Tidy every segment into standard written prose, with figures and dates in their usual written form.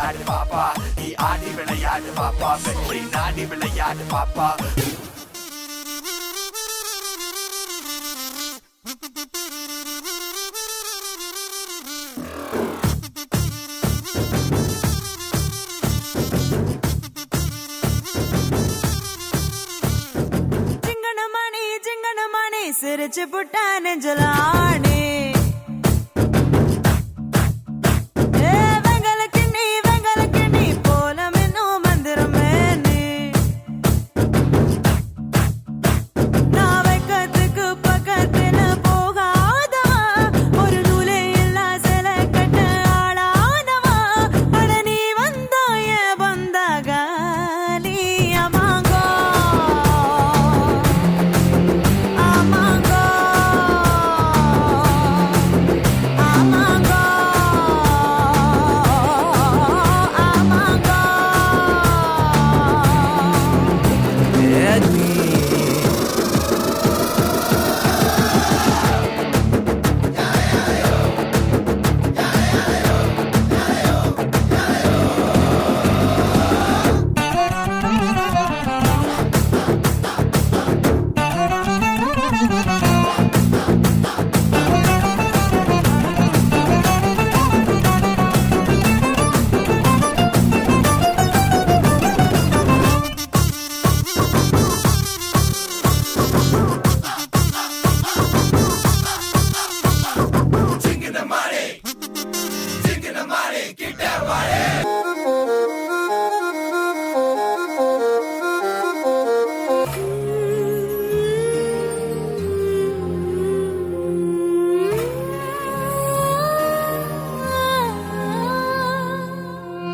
விளையாடு பாப்பா, நீ ஆடி விளையாடு பாப்பா, வெற்றி நாடி விளையாடு பாப்பா. சிரிச்சு புட்டா நெஞ்சலானே வெங்கலக்கு நீ போல இன்னும் மந்திரமே நீ நான் வைக்கிறதுக்கு பக்கத்துல போகாதவா ஒரு நூலே இல்லா சில கட்ட ஆளானவா அட நீ வந்தாய வந்தாக நீ அமாங்கோ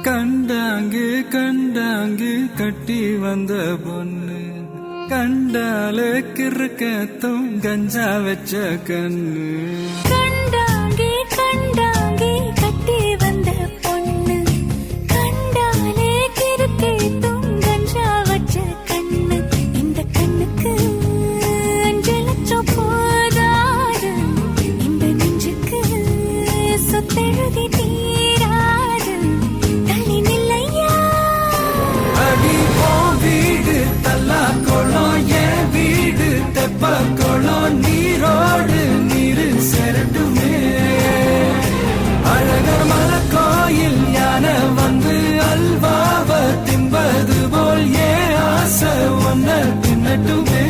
கண்டாங்கு கண்டாங்கு கட்டி வந்த பொண்ணு கண்டால கிறுக்கத்தும் கஞ்சா வச்ச கண்ணு கண்டாங்கி கண்டாங்கி கட்டி வந்த பொண்ணு கண்டாலே கிறுக்கத்தும் கஞ்சா வச்ச கண்ணு இந்த கண்ணுக்கு 5 லட்சம் போதாது இந்த நெஞ்சுக்கு சொத்தெழுதி தீராது தள்ளி நில்லையா அடி போ வீடு தல்லா குளம் என் வீடு தெப்ப குளம் நீரோடு நீரு செரட்டுமே அழகர் மலை கோயில் யானை வந்து அல்வாவ தின்பது போல் ஏன் ஆசை ஒன்ன தின்னட்டுமே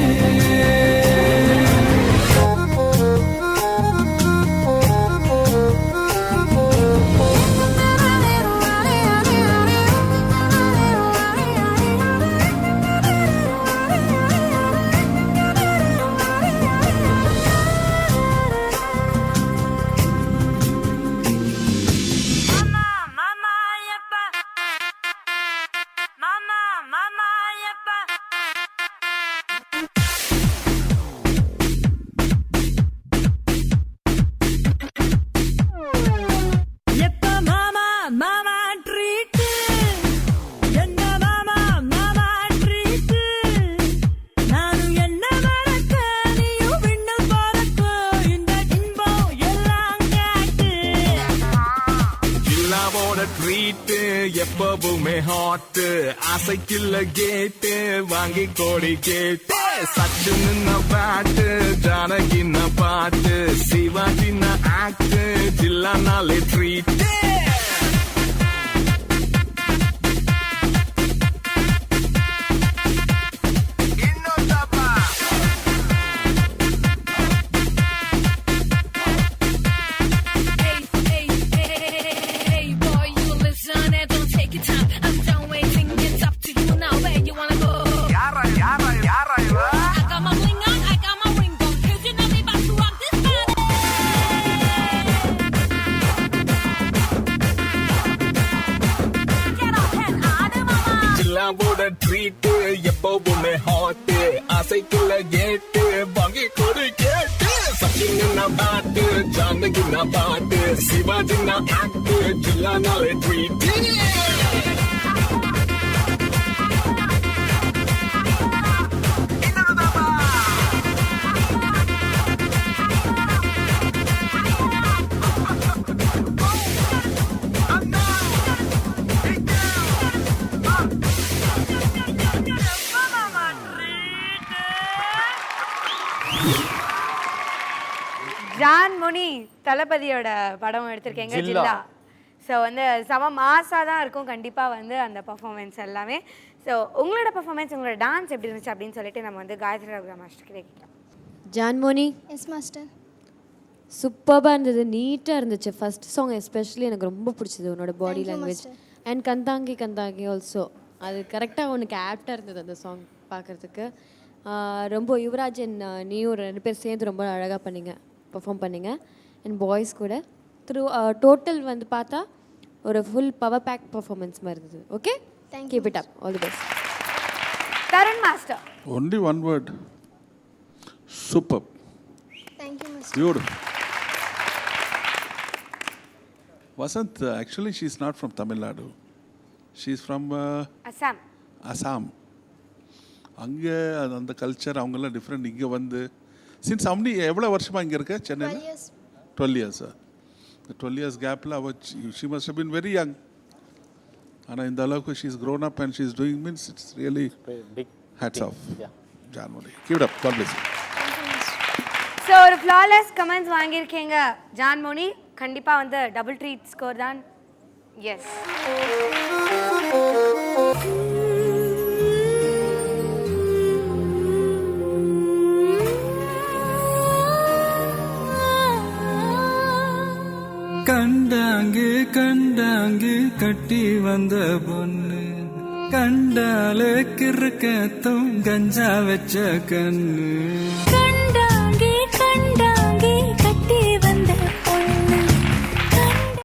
எப்பவுமே ஹாட் ஆசைக்குள்ள கேட்டு வாங்கி கோடி கேட்டு சச்சு நின்ன பாட்டு ஜானகின்ன பாட்டு சிவாஜின்ன ஆக்ட் ஜில்லானாலே ட்ரீட் ட்ரீட் எப்பவுமே ஹாட் ஆசைக்குள்ள கேட்டு வாங்கி கொடு கேட்டு சச்சின் பாட்டு ஜானகி பாட்டு சிவாஜி ஆக்ட் ஜில்லானாலே ட்ரீட் ஜான் முனி தளபதியோட படம் எடுத்திருக்கீங்க ஜில்லா. ஸோ வந்து செம மாசாக தான் இருக்கும் கண்டிப்பாக வந்து அந்த பர்ஃபார்மன்ஸ் எல்லாமே. ஸோ உங்களோட பர்ஃபார்மன்ஸ், உங்களோட டான்ஸ் எப்படி இருந்துச்சு அப்படின்னு சொல்லிட்டு நம்ம வந்து காயத்ரி ரகுராம் மாஸ்டர் கிட்ட கேட்கலாம். Janmoni yes master. சூப்பராக இருந்தது, நீட்டாக இருந்துச்சு. ஃபர்ஸ்ட் சாங் எஸ்பெஷலி எனக்கு ரொம்ப பிடிச்சது, உன்னோட பாடி லாங்குவேஜ். அண்ட் கந்தாங்கி கந்தாங்கி ஆல்சோ, அது கரெக்டாக உனக்கு ஆப்டாக இருந்தது அந்த சாங் பார்க்குறதுக்கு. ரொம்ப யுவராஜன் நீயும் 2 பேர் சேர்ந்து ரொம்ப அழகாக பெர்ஃபார்ம் பண்ணீங்க. அண்ட் பாய்ஸ் கூட டோட்டல் வந்து பார்த்தா ஒரு ஃபுல் பவர் பேக் பெர்ஃபார்மன்ஸ் மாதிரி இருந்தது. Okay, keep it up, all the best. Tarun master. Only one word. Superb. Thank you master. Beautiful. Vasant, actually she's not from Tamil Nadu. She's from Assam. Assam. அங்கே அந்த culture அவங்கெல்லாம் different. இங்கே வந்து since அவனி எவ்வளோ வருஷமாக இங்கே இருக்க சென்னையில்? 12 years. இந்த 12 years கேப்பில் அவள் she must have been very young. ஆனால் இந்த அளவுக்கு she is grown up and she is doing means it's really hats off. Janmoni, keep it up, God bless you. So ஒரு ஃப்ளாலெஸ் கமெண்ட்ஸ் வாங்கியிருக்கீங்க ஜான்மோனி. கண்டிப்பாக வந்து டபுள் ட்ரீட் ஸ்கோர் தான். Yes. கண்டாங்கு கண்டாங்கு கட்டி வந்த பொண்ணு, கண்டாலே கிறுக்கத்தும் கஞ்சா வச்ச கண்ணு. கண்டா